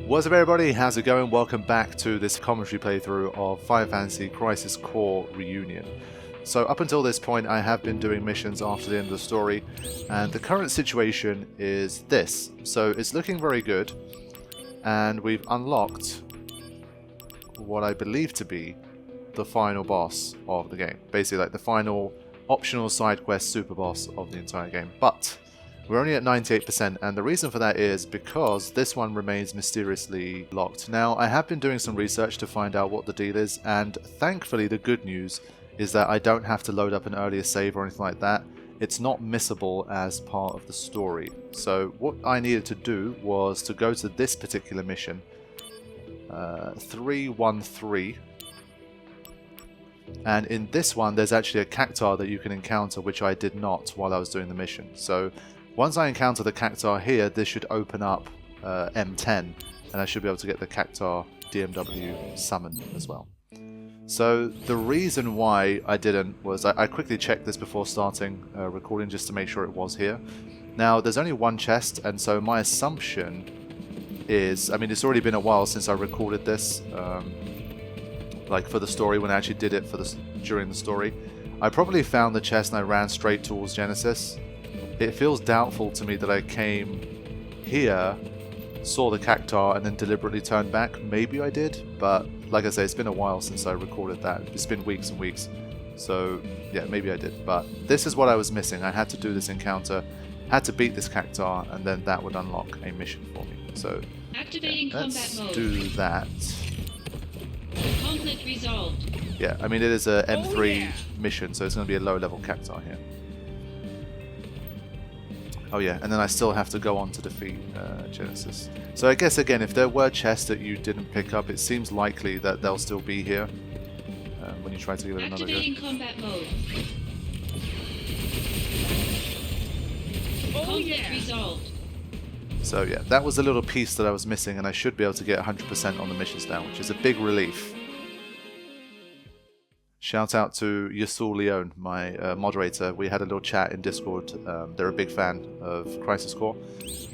What's up everybody, how's it going? Welcome back to this commentary playthrough of Final Fantasy Crisis Core Reunion. So up until this point I have been doing missions after the end of the story, and the current situation is this. So it's looking very good, and we've unlocked what I believe to be the final boss of the game. Basically like the final optional side quest super boss of the entire game. But we're only at 98%, and the reason for that is because this one remains mysteriously locked. Now, I have been doing some research to find out what the deal is, and thankfully the good news is that I don't have to load up an earlier save or anything like that. It's not missable as part of the story. So what I needed to do was to go to this particular mission, 313, and in this one there's actually a cactuar that you can encounter, which I did not while I was doing the mission. So once I encounter the cactuar here, this should open up M10, and I should be able to get the cactuar DMW summon as well. So the reason why I didn't was I quickly checked this before starting recording just to make sure it was here. Now there's only one chest, and so my assumption is, I mean, it's already been a while since I recorded this, like for the story, when I actually did it for during the story. I probably found the chest and I ran straight towards Genesis. It feels doubtful to me that I came here, saw the cactuar, and then deliberately turned back. Maybe I did, but like I say, it's been a while since I recorded that. It's been weeks and weeks. So yeah, maybe I did. But this is what I was missing. I had to do this encounter, had to beat this cactuar, and then that would unlock a mission for me. So activating combat mode. Let's do that. Conflict resolved. Yeah, I mean it is a M3 mission, so it's going to be a low-level cactuar here. Oh yeah, and then I still have to go on to defeat Genesis. So I guess again, if there were chests that you didn't pick up, it seems likely that they'll still be here when you try to give it another go. Activating combat mode. Conflict resolved. So yeah, that was a little piece that I was missing, and I should be able to get 100% on the missions now, which is a big relief. Shout out to Yasul Leone, my moderator. We had a little chat in Discord. They're a big fan of Crisis Core,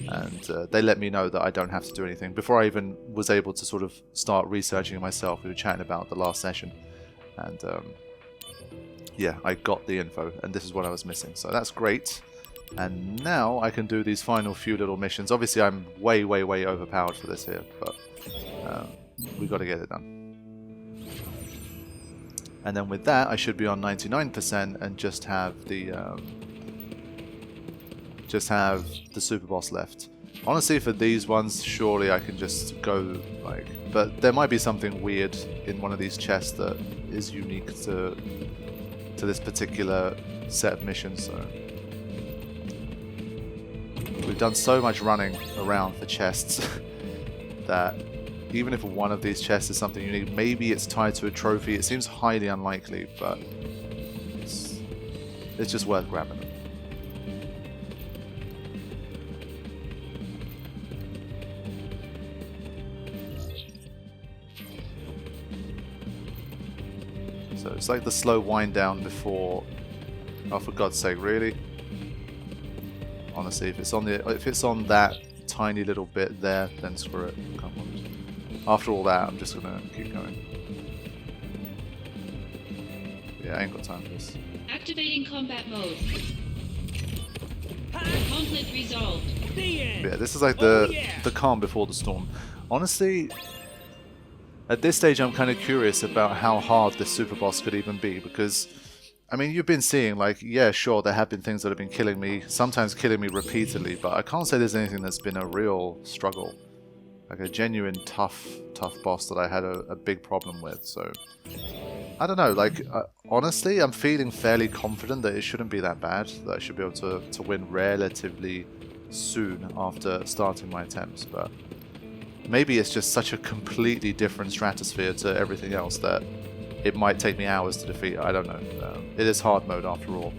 and they let me know that I don't have to do anything. Before I even was able to sort of start researching it myself, we were chatting about the last session, and yeah, I got the info, and this is what I was missing. So that's great. And now I can do these final few little missions. Obviously I'm way overpowered for this here, but we've got to get it done. And then with that, I should be on 99% and just have the super boss left. Honestly, for these ones, surely I can just go like, but there might be something weird in one of these chests that is unique to this particular set of missions. So we've done so much running around for chests that even if one of these chests is something unique, maybe it's tied to a trophy. It seems highly unlikely, but it's just worth grabbing them. So it's like the slow wind down before. Oh, for God's sake, really? Honestly, if it's on that tiny little bit there, then screw it. Come on. After all that, I'm just gonna keep going. Yeah, I ain't got time for this. Activating combat mode. Conflict resolved. Yeah, this is like the calm before the storm. Honestly, at this stage, I'm kind of curious about how hard this super boss could even be, because I mean, you've been seeing, like, yeah, sure, there have been things that have been killing me, sometimes killing me repeatedly, but I can't say there's anything that's been a real struggle. Like a genuine tough boss that I had a big problem with. So I don't know, like honestly I'm feeling fairly confident that it shouldn't be that bad, that I should be able to win relatively soon after starting my attempts. But maybe it's just such a completely different stratosphere to everything else that it might take me hours to defeat. I don't know. It is hard mode after all,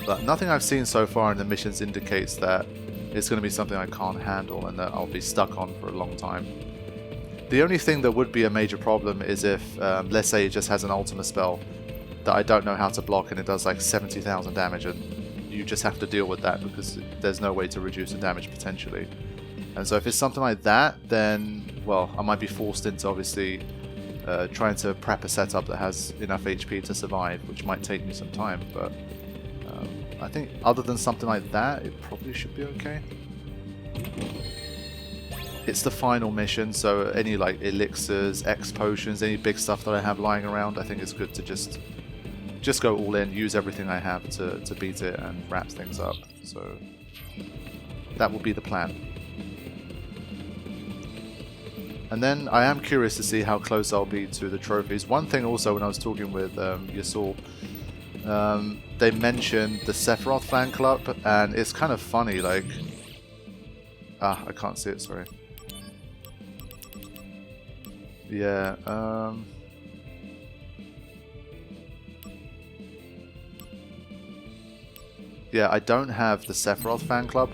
but nothing I've seen so far in the missions indicates that it's going to be something I can't handle and that I'll be stuck on for a long time. The only thing that would be a major problem is if, let's say it just has an ultimate spell that I don't know how to block and it does like 70,000 damage, and you just have to deal with that because there's no way to reduce the damage potentially. And so if it's something like that, then, well, I might be forced into obviously trying to prep a setup that has enough HP to survive, which might take me some time, but I think other than something like that, it probably should be okay. It's the final mission, so any like elixirs, X potions, any big stuff that I have lying around, I think it's good to just go all in, use everything I have to beat it and wrap things up. So that will be the plan. And then I am curious to see how close I'll be to the trophies. One thing also, when I was talking with Yasul, they mentioned the Sephiroth fan club, and it's kind of funny, like... I can't see it, sorry. Yeah, yeah, I don't have the Sephiroth fan club,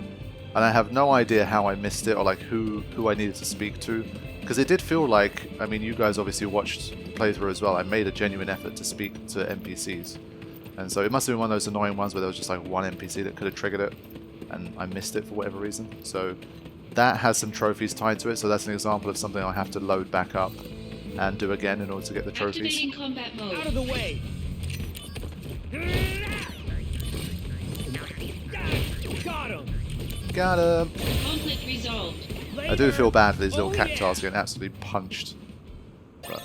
and I have no idea how I missed it, or like who I needed to speak to. Because it did feel like, I mean, you guys obviously watched the playthrough as well, I made a genuine effort to speak to NPCs. And so it must have been one of those annoying ones where there was just like one NPC that could have triggered it, and I missed it for whatever reason. So that has some trophies tied to it, so that's an example of something I'll have to load back up and do again in order to get the trophies. Activating combat mode. Out of the way! Got him! Got him! Conflict resolved. I do feel bad for these little cactuars getting absolutely punched. But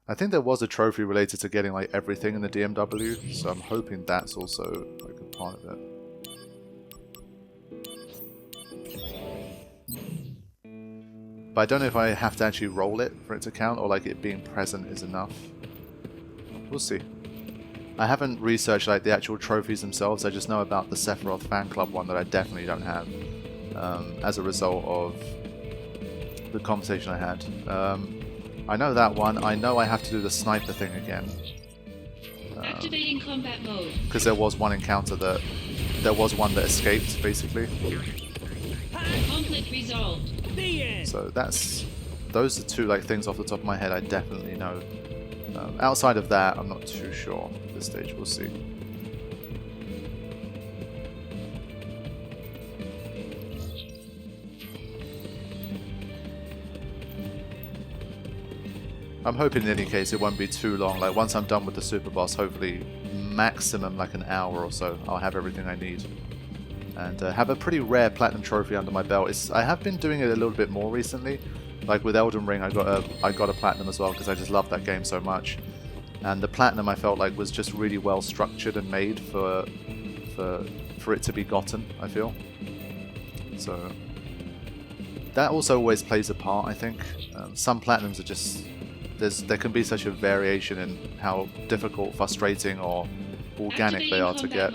I think there was a trophy related to getting like everything in the DMW, so I'm hoping that's also like a part of it. But I don't know if I have to actually roll it for it to count, or like it being present is enough. We'll see. I haven't researched like the actual trophies themselves, I just know about the Sephiroth fan club one that I definitely don't have, as a result of the conversation I had. I know that one, I know I have to do the sniper thing again. Activating combat mode. Because there was one encounter that, there was one that escaped, basically. Conflict resolved. So that's, those are two like things off the top of my head I definitely know. Outside of that, I'm not too sure at this stage, we'll see. I'm hoping in any case it won't be too long, like once I'm done with the Superboss, hopefully maximum like an hour or so, I'll have everything I need. And have a pretty rare platinum trophy under my belt. I have been doing it a little bit more recently. Like with Elden Ring, I got a platinum as well because I just love that game so much. And the platinum I felt like was just really well structured and made for it to be gotten, I feel. So that also always plays a part, I think. Some platinums are just, there can be such a variation in how difficult, frustrating, or organic they are to get.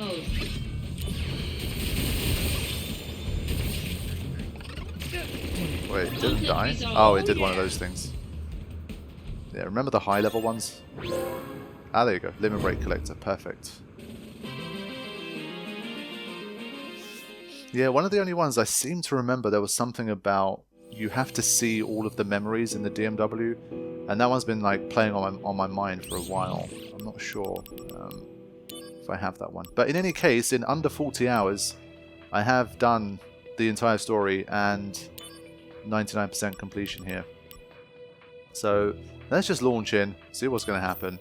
Wait, it didn't die? Oh, it did one of those things. Yeah, remember the high level ones? Ah, there you go. Limit Break Collector. Perfect. Yeah, one of the only ones I seem to remember there was something about you have to see all of the memories in the DMW, and that one's been like playing on my mind for a while. I'm not sure if I have that one. But in any case, in under 40 hours, I have done the entire story and 99% completion here. So let's just launch in, see what's going to happen,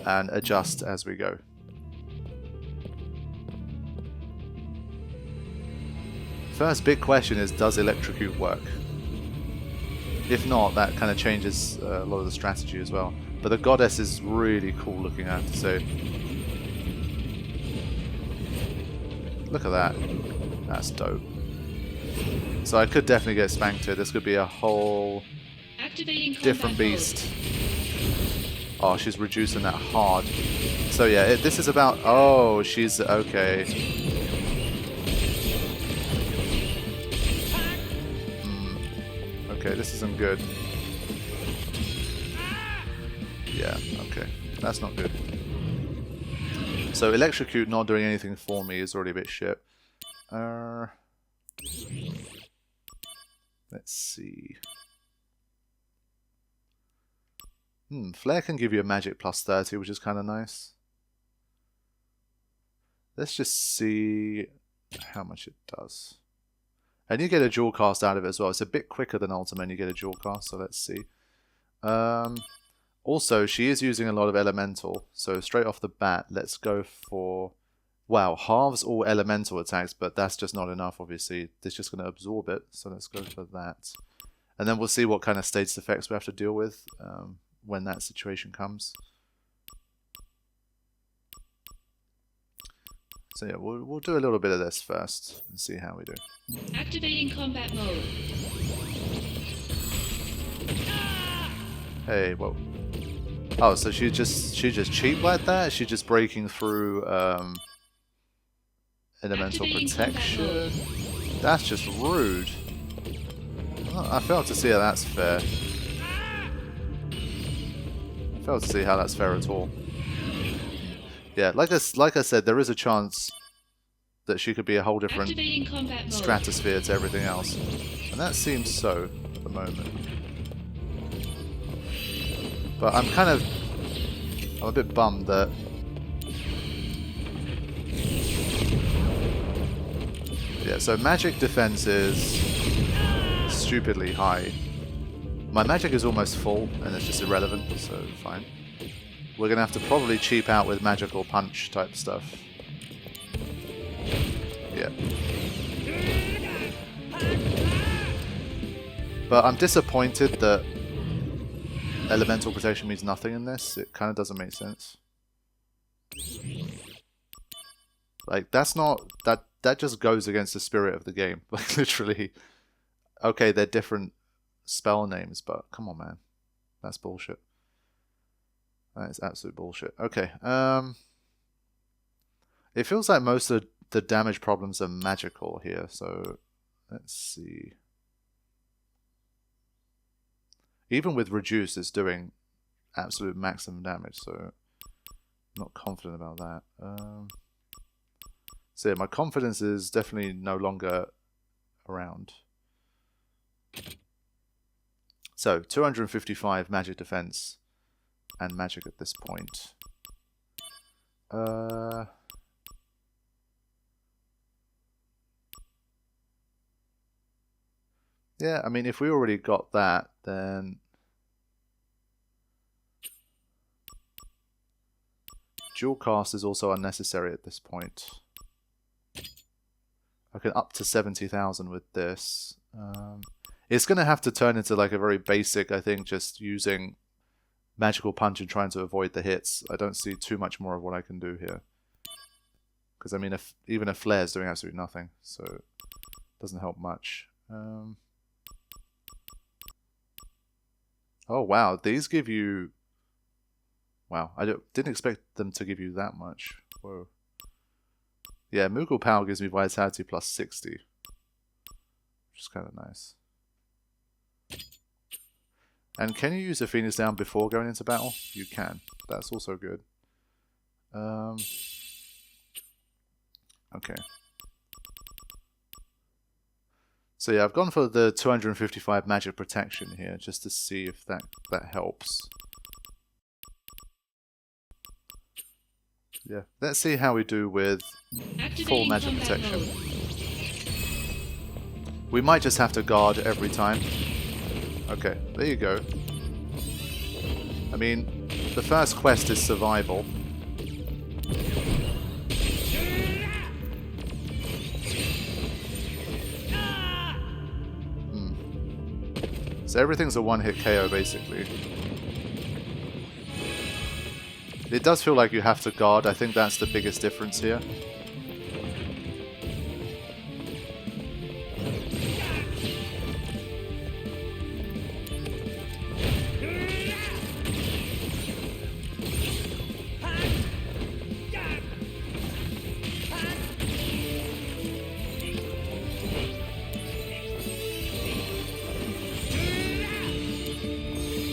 and adjust as we go. First big question is, does electrocute work? If not, that kind of changes a lot of the strategy as well. But the goddess is really cool looking, I have to say. Look at that. That's dope. So I could definitely get spanked here. This could be a whole different beast. Oh, she's reducing that hard. So yeah, this is about... Oh, she's... Okay. Okay, this isn't good. Yeah, okay. That's not good. So electrocute not doing anything for me is already a bit shit. Let's see. Flare can give you a magic plus 30, which is kind of nice. Let's just see how much it does. And you get a dual cast out of it as well. It's a bit quicker than Ultima and you get a dual cast, so let's see. Also, she is using a lot of elemental, so straight off the bat, let's go for... Wow, halves all elemental attacks, but that's just not enough, obviously. It's just going to absorb it, so let's go for that. And then we'll see what kind of status effects we have to deal with when that situation comes. So yeah, we'll do a little bit of this first and see how we do. Activating combat mode. Hey, whoa. Oh, so she just cheap like that? Is she just breaking through elemental protection? That's just rude. Oh, I failed to see how that's fair. I failed to see how that's fair at all. Yeah, like I said, there is a chance that she could be a whole different stratosphere to everything else. And that seems so at the moment. But I'm a bit bummed that... Yeah, so magic defense is stupidly high. My magic is almost full, and it's just irrelevant, so fine. We're going to have to probably cheap out with magical punch type stuff. Yeah. But I'm disappointed that elemental protection means nothing in this. It kind of doesn't make sense. Like, that's not... That just goes against the spirit of the game. Like, literally. Okay, they're different spell names, but come on, man. That's bullshit. That is absolute bullshit. Okay, it feels like most of the damage problems are magical here, so let's see. Even with reduce, it's doing absolute maximum damage, so I'm not confident about that. So yeah, my confidence is definitely no longer around. So 255 magic defense and magic at this point. Yeah, I mean, if we already got that, then dual cast is also unnecessary at this point. I can up to 70,000 with this. It's going to have to turn into like a very basic, I think, just using magical punch and trying to avoid the hits. I don't see too much more of what I can do here. Because, I mean, even a flare is doing absolutely nothing, so it doesn't help much. Oh, wow. These give you... Wow. I didn't expect them to give you that much. Whoa. Yeah, Moogle Power gives me Vitality plus 60. Which is kind of nice. And can you use a Phoenix Down before going into battle? You can. That's also good. Okay. So yeah, I've gone for the 255 magic protection here, just to see if that helps. Yeah, let's see how we do with full magic protection. We might just have to guard every time. Okay, there you go. I mean, the first quest is survival. So everything's a one-hit KO, basically. It does feel like you have to guard. I think that's the biggest difference here.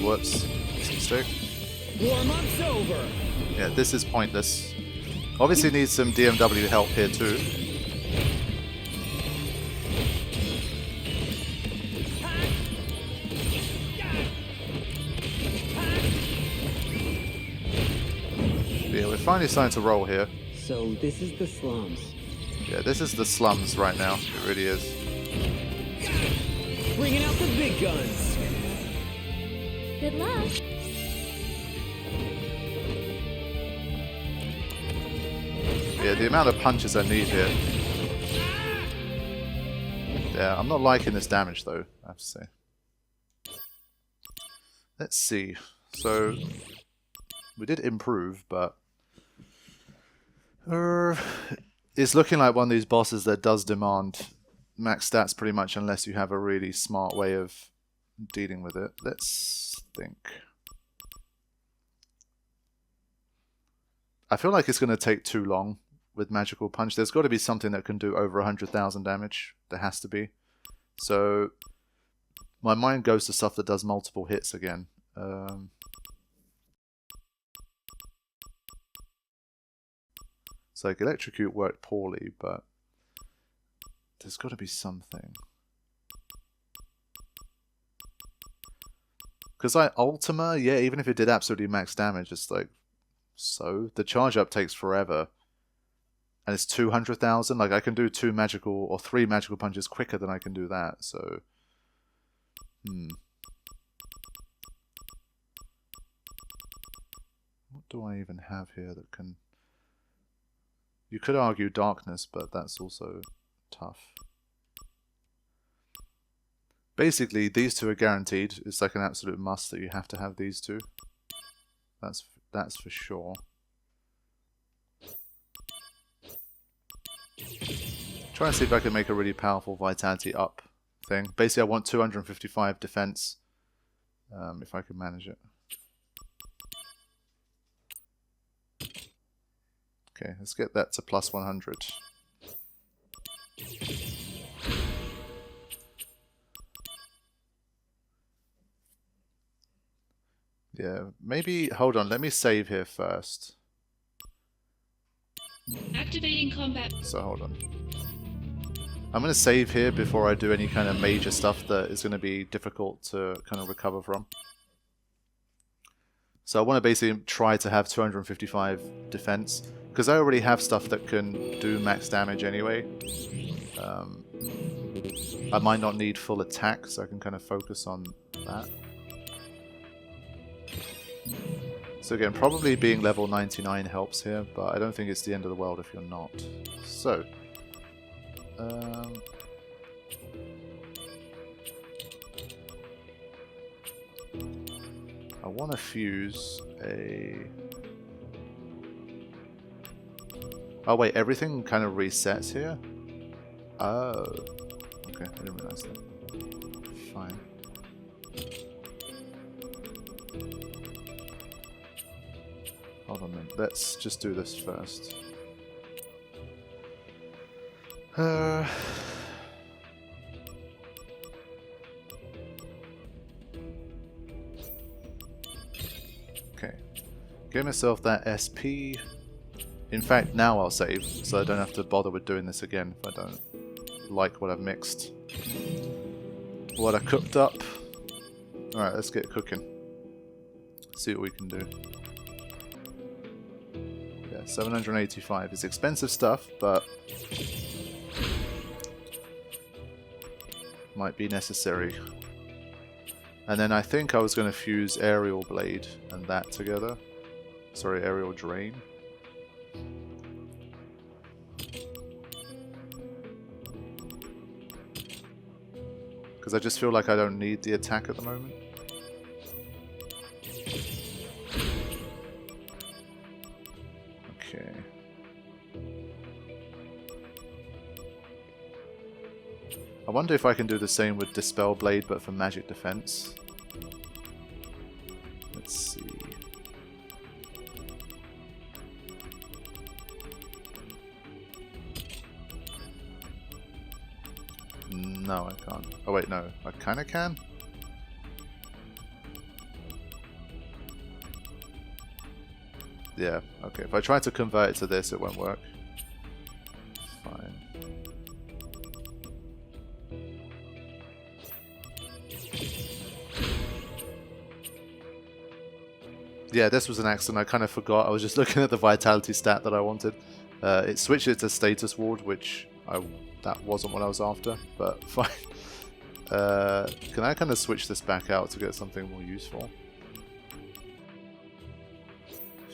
Whoops. Mistake. Warm-up's over. Yeah, this is pointless. Obviously needs some DMW help here too. Yeah, we're finally starting to roll here. So this is the slums. Yeah, this is the slums right now. It really is. Bringing out the big guns. Good luck. Yeah, the amount of punches I need here. Yeah, I'm not liking this damage though, I have to say. Let's see. So, we did improve, but it's looking like one of these bosses that does demand max stats pretty much unless you have a really smart way of dealing with it. Let's think. I feel like it's going to take too long with Magical Punch. There's got to be something that can do over 100,000 damage. There has to be. So my mind goes to stuff that does multiple hits again. So like Electrocute worked poorly, but there's got to be something. Because Ultima, yeah, even if it did absolutely max damage, it's like, so the charge up takes forever. And it's 200,000. Like I can do 2 magical or 3 magical punches quicker than I can do that. So, what do I even have here that can? You could argue darkness, but that's also tough. Basically, these two are guaranteed. It's like an absolute must that you have to have these two. That's for sure. Try and see if I can make a really powerful vitality up thing. Basically, I want 255 defense, if I can manage it. Okay, let's get that to plus 100. Yeah, maybe, hold on, let me save here first. Activating combat. So hold on. I'm going to save here before I do any kind of major stuff that is going to be difficult to kind of recover from. So I want to basically try to have 255 defense, because I already have stuff that can do max damage anyway. I might not need full attack, so I can kind of focus on that. So again, probably being level 99 helps here, but I don't think it's the end of the world if you're not. So, I want to fuse a... Oh wait, everything kind of resets here? Oh, okay, I didn't realize that. Fine. Hold on a minute, let's just do this first. Okay, give myself that SP. In fact, now I'll save, so I don't have to bother with doing this again if I don't like what I've mixed. What I cooked up. Alright, let's get cooking. See what we can do. 785 is expensive stuff, but might be necessary. And then I think I was going to fuse Aerial Blade and that together. Sorry, Aerial Drain. Because I just feel like I don't need the attack at the moment. Okay. I wonder if I can do the same with Dispel Blade, but for magic defense. Let's see. No, I can't. Oh wait, no. I kinda can? Yeah, okay. If I try to convert it to this, it won't work. Fine. Yeah, this was an accident. I kind of forgot. I was just looking at the vitality stat that I wanted. It switched it to status ward, which that wasn't what I was after, but fine. Can I kind of switch this back out to get something more useful?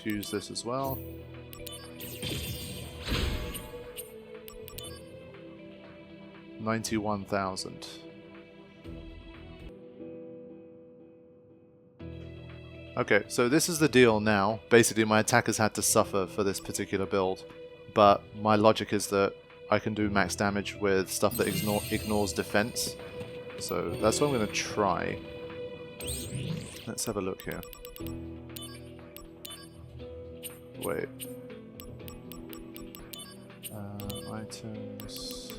Fuse this as well. $91,000. Okay, so this is the deal now. Basically, my attackers had to suffer for this particular build, but my logic is that I can do max damage with stuff that ignores defense. So that's what I'm going to try. Let's have a look here. Wait. Items.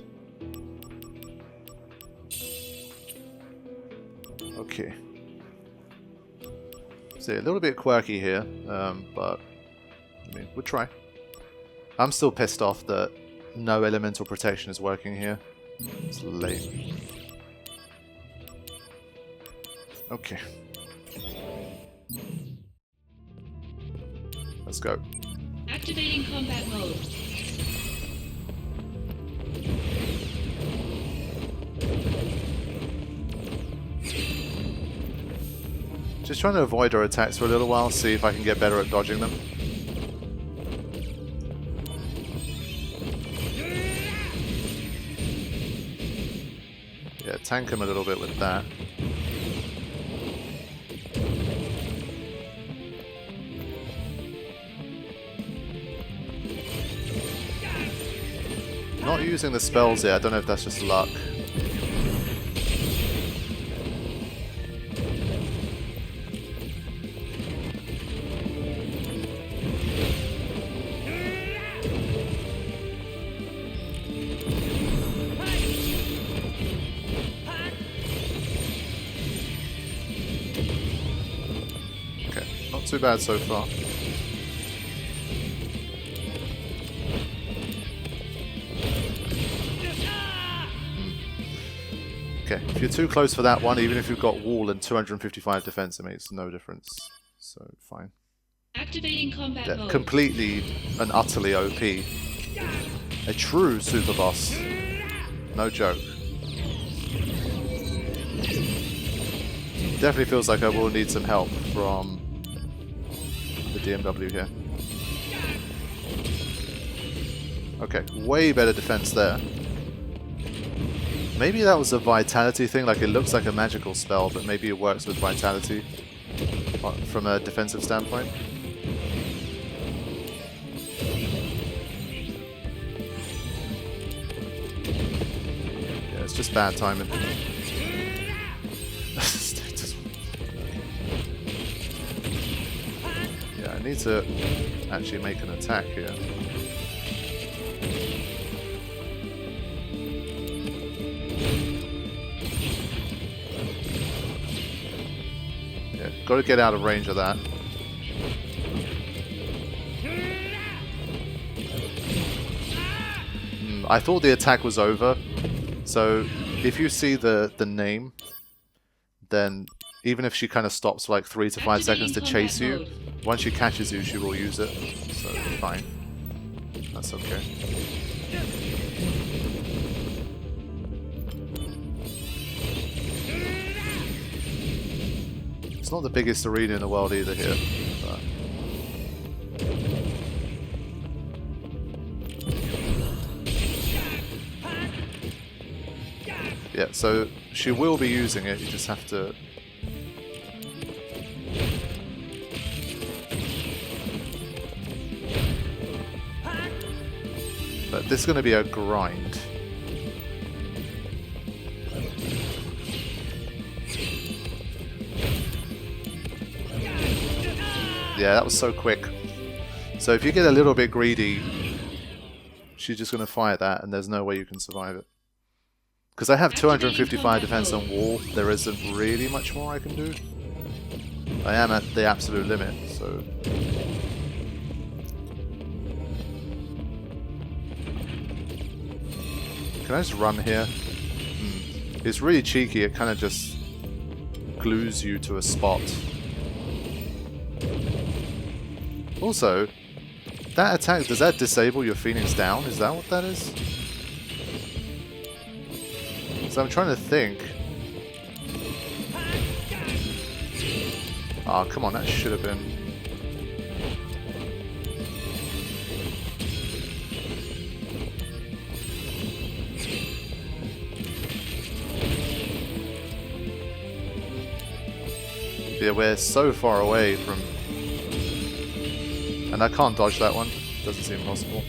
Okay. So a little bit quirky here, but I mean, we'll try. I'm still pissed off that no elemental protection is working here. It's lame. Okay. Let's go. Activating combat mode. Just trying to avoid her attacks for a little while, see if I can get better at dodging them. Yeah, tank him a little bit with that. Not using the spells yet, I don't know if that's just luck. Okay, not too bad so far. Okay, if you're too close for that one, even if you've got wall and 255 defense, it makes no difference. So, fine. Activating combat mode. Completely and utterly OP. A true Superboss. No joke. Definitely feels like I will need some help from the DMW here. Okay, way better defense there. Maybe that was a vitality thing, like it looks like a magical spell, but maybe it works with vitality from a defensive standpoint. Yeah, it's just bad timing. Yeah, I need to actually make an attack here. Got to get out of range of that. I thought the attack was over. So if you see the name, then even if she kind of stops for like 3 to 5 seconds to chase you, once she catches you, she will use it. So fine. That's okay. It's not the biggest arena in the world either here. But yeah, so she will be using it, you just have to... But this is going to be a grind. Yeah, that was so quick. So if you get a little bit greedy, she's just going to fire that and there's no way you can survive it. Because I have 255 defense on wall, there isn't really much more I can do. I am at the absolute limit, so... Can I just run here? It's really cheeky, it kind of just glues you to a spot. Also, That attack, does that disable your Phoenix down? Is that what that is? So I'm trying to think. Oh, come on, that should have been... Yeah, we're so far away from... And I can't dodge that one. Doesn't seem possible.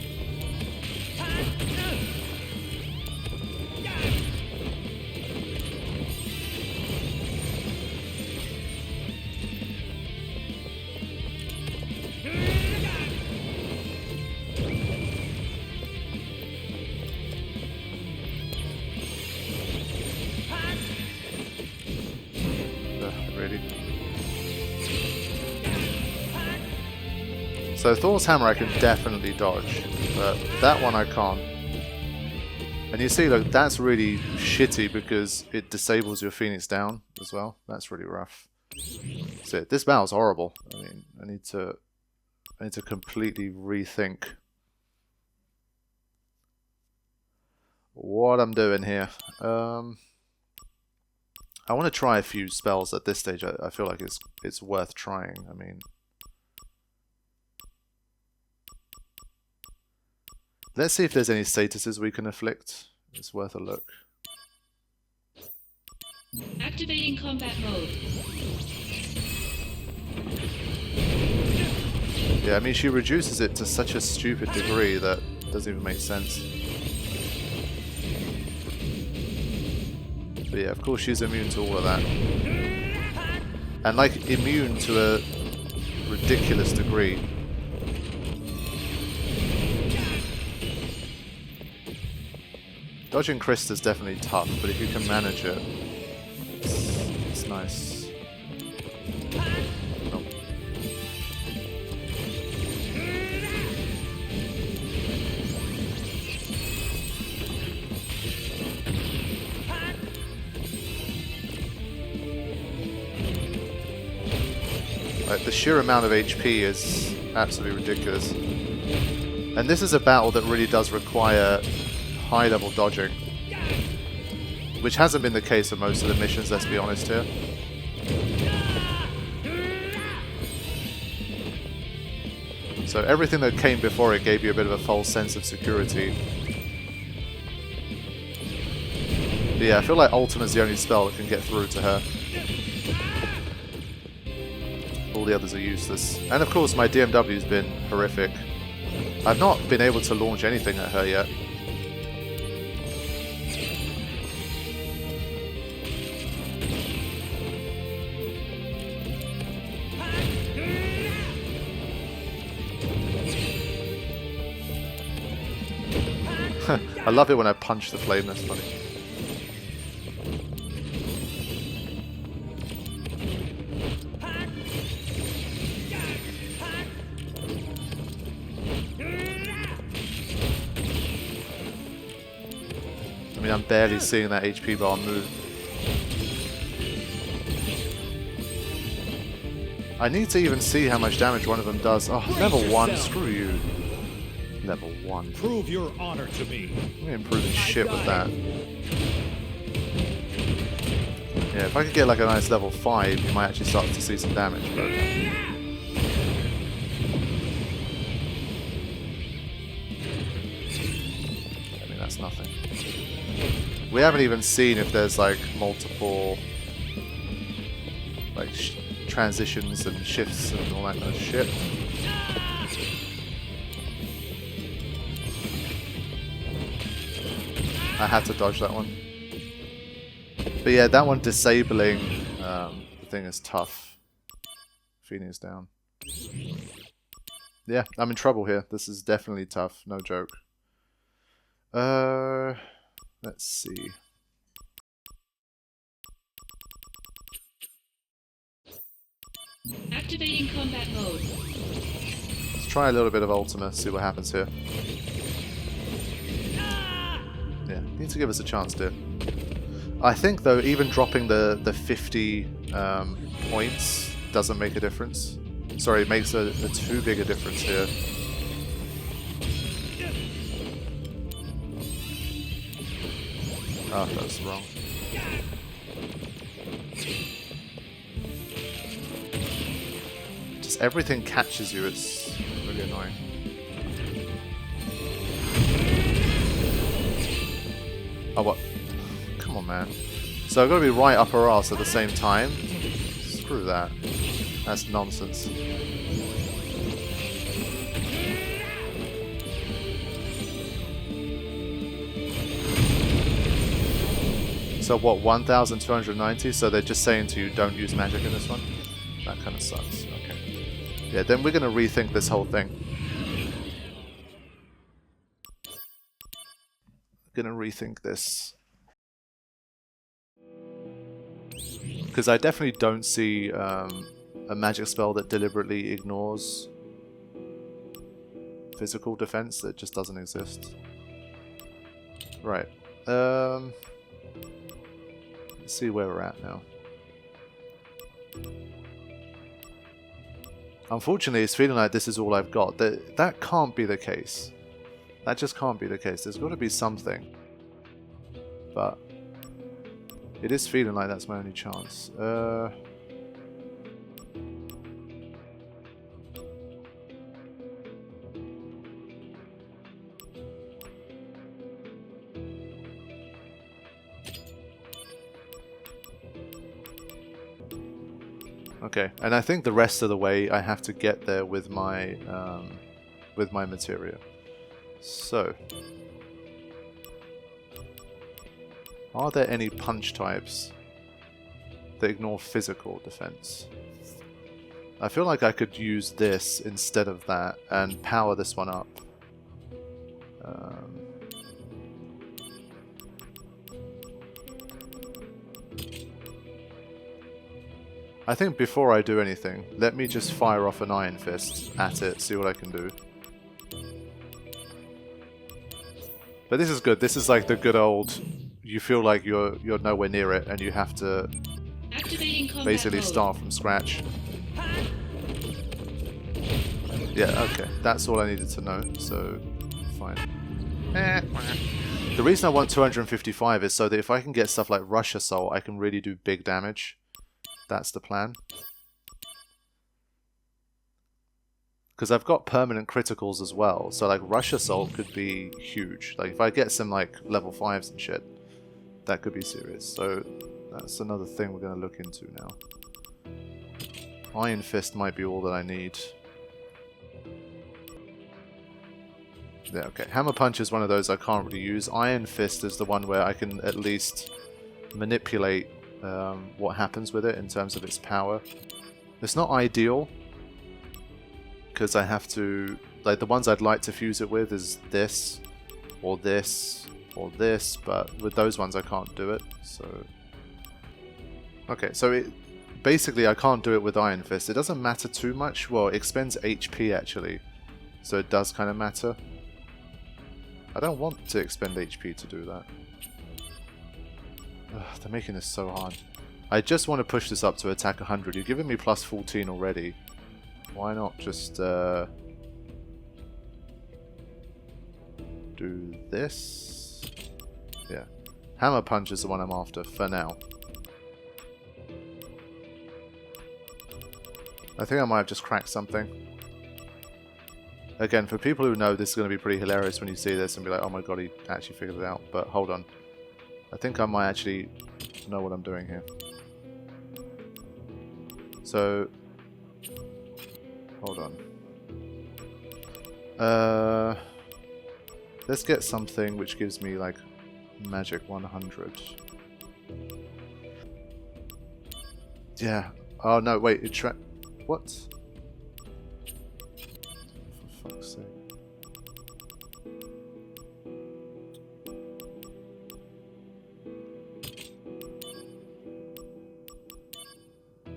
Really? So Thor's hammer I can definitely dodge, but that one I can't. And you see, look, that's really shitty because it disables your Phoenix down as well. That's really rough. So this battle's horrible. I mean, I need to completely rethink what I'm doing here. I want to try a few spells at this stage. I feel like it's worth trying. I mean, let's see if there's any statuses we can afflict. It's worth a look. Activating combat mode. Yeah, I mean, she reduces it to such a stupid degree that it doesn't even make sense. But yeah, of course she's immune to all of that. And like, immune to a ridiculous degree. Dodging Krista's definitely tough, but if you can manage it, it's nice. Oh. Like, the sheer amount of HP is absolutely ridiculous. And this is a battle that really does require high-level dodging, which hasn't been the case for most of the missions, let's be honest here. So everything that came before it gave you a bit of a false sense of security. But yeah, I feel like Ultima's the only spell that can get through to her. All the others are useless. And of course my DMW's been horrific. I've not been able to launch anything at her yet. I love it when I punch the flame, that's funny. I mean, I'm barely seeing that HP bar move. I need to even see how much damage one of them does. Oh, level 1, screw you. Level 1. Prove your honor to me. I'm improving shit with that. Yeah, if I could get like a nice level 5, you might actually start to see some damage, but... I mean, that's nothing. We haven't even seen if there's like multiple like transitions and shifts and all that kind of shit. I had to dodge that one. But yeah, that one disabling the thing is tough. Phoenix down. Yeah, I'm in trouble here. This is definitely tough, no joke. Let's see. Activating combat mode. Let's try a little bit of Ultima, see what happens here. Yeah, need to give us a chance, dear. I think though, even dropping the 50 points doesn't make a difference. Sorry, it makes a too big a difference here. Oh, that's wrong. Just everything catches you, it's really annoying. Oh, what? Come on, man. So I've got to be right up her arse at the same time? Screw that. That's nonsense. So what, 1,290? So they're just saying to you, don't use magic in this one? That kind of sucks. Okay. Yeah, then we're going to rethink this whole thing. Going to rethink this. Because I definitely don't see a magic spell that deliberately ignores physical defense. That just doesn't exist. Right. Let's see where we're at now. Unfortunately, it's feeling like this is all I've got. That can't be the case. That just can't be the case. There's got to be something. But it is feeling like that's my only chance. Okay, and I think the rest of the way I have to get there with my materia. So, are there any punch types that ignore physical defense? I feel like I could use this instead of that and power this one up. I think before I do anything, let me just fire off an Iron Fist at it, see what I can do. But this is good. This is like the good old, you feel like you're nowhere near it and you have to basically start from scratch. Yeah, okay. That's all I needed to know, so fine. The reason I want 255 is so that if I can get stuff like Rush Assault, I can really do big damage. That's the plan. Because I've got permanent criticals as well, so like Rush Assault could be huge. Like if I get some like level 5s and shit, that could be serious. So that's another thing we're going to look into now. Iron Fist might be all that I need. Yeah, okay. Hammer Punch is one of those I can't really use. Iron Fist is the one where I can at least manipulate what happens with it in terms of its power. It's not ideal, because I have to, like, the ones I'd like to fuse it with is this, or this, or this, but with those ones I can't do it, so... Okay, so basically I can't do it with Iron Fist. It doesn't matter too much. Well, it expends HP actually, so it does kind of matter. I don't want to expend HP to do that. Ugh, they're making this so hard. I just want to push this up to attack 100. You're giving me plus 14 already. Why not just do this? Yeah. Hammer Punch is the one I'm after for now. I think I might have just cracked something. Again, for people who know, this is going to be pretty hilarious when you see this and be like, oh my god, he actually figured it out. But hold on. I think I might actually know what I'm doing here. So, hold on. Let's get something which gives me like magic 100. Yeah. Oh no, wait. What? For fuck's sake.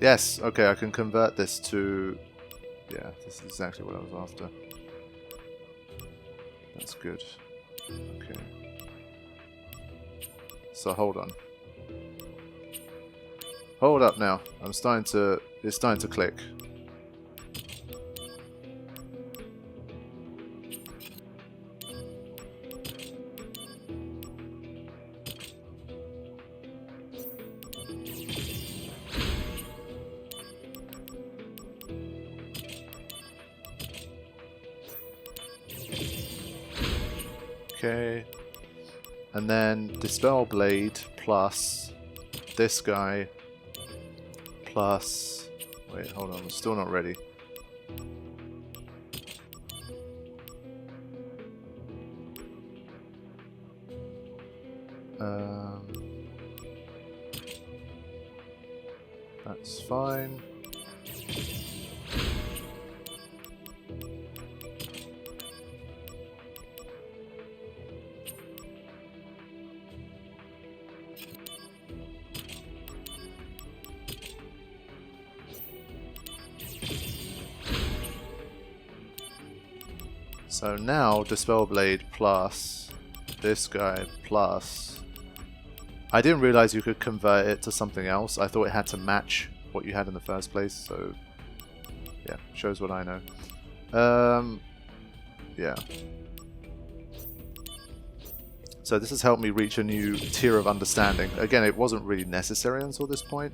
Yes, okay, I can convert this to... Yeah, this is exactly what I was after. That's good. Okay. So hold on. Hold up now. It's starting to click. Okay. And then Dispel Blade plus this guy plus... Wait, hold on, we're still not ready. That's fine. So now Dispel Blade plus this guy plus... I didn't realize you could convert it to something else. I thought it had to match what you had in the first place, so yeah, shows what I know. Yeah. So this has helped me reach a new tier of understanding. Again, it wasn't really necessary until this point,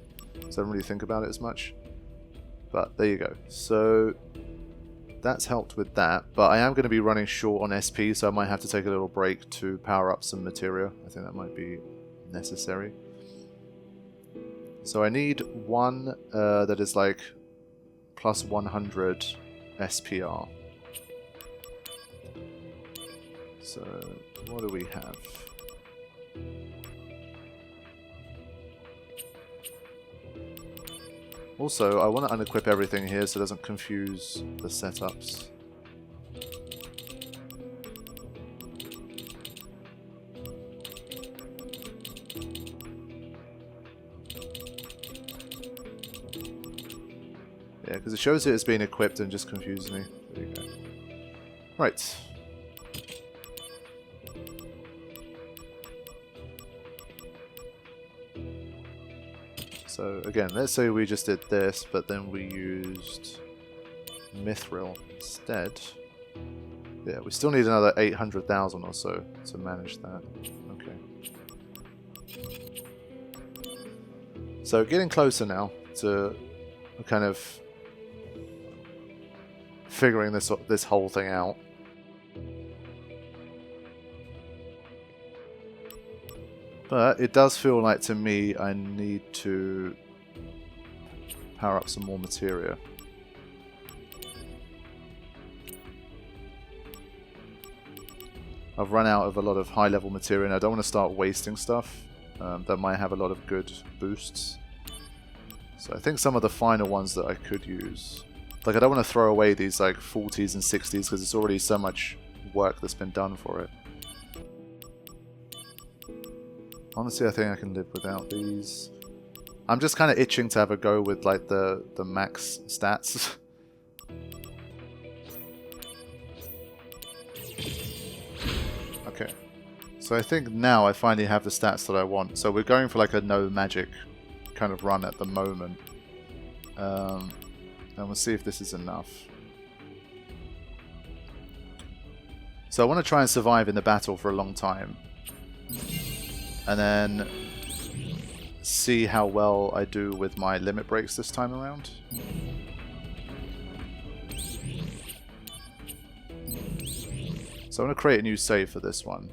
so I don't really think about it as much. But there you go. So that's helped with that, but I am going to be running short on SP, so I might have to take a little break to power up some materia. I think that might be necessary. So I need one that is like plus 100 SPR. So what do we have? Also, I want to unequip everything here so it doesn't confuse the setups. Yeah, because it shows it as being equipped and just confuses me. There you go. Right. So again, let's say we just did this, but then we used Mithril instead. Yeah, we still need another 800,000 or so to manage that. Okay. So getting closer now to kind of figuring this whole thing out. But it does feel like to me I need to power up some more materia. I've run out of a lot of high level materia and I don't want to start wasting stuff that might have a lot of good boosts. So I think some of the final ones that I could use, like I don't want to throw away these like 40s and 60s because it's already so much work that's been done for it. Honestly, I think I can live without these. I'm just kind of itching to have a go with like the max stats. Okay. So I think now I finally have the stats that I want. So we're going for like a no magic kind of run at the moment. And we'll see if this is enough. So I want to try and survive in the battle for a long time. And then see how well I do with my limit breaks this time around. So I'm going to create a new save for this one.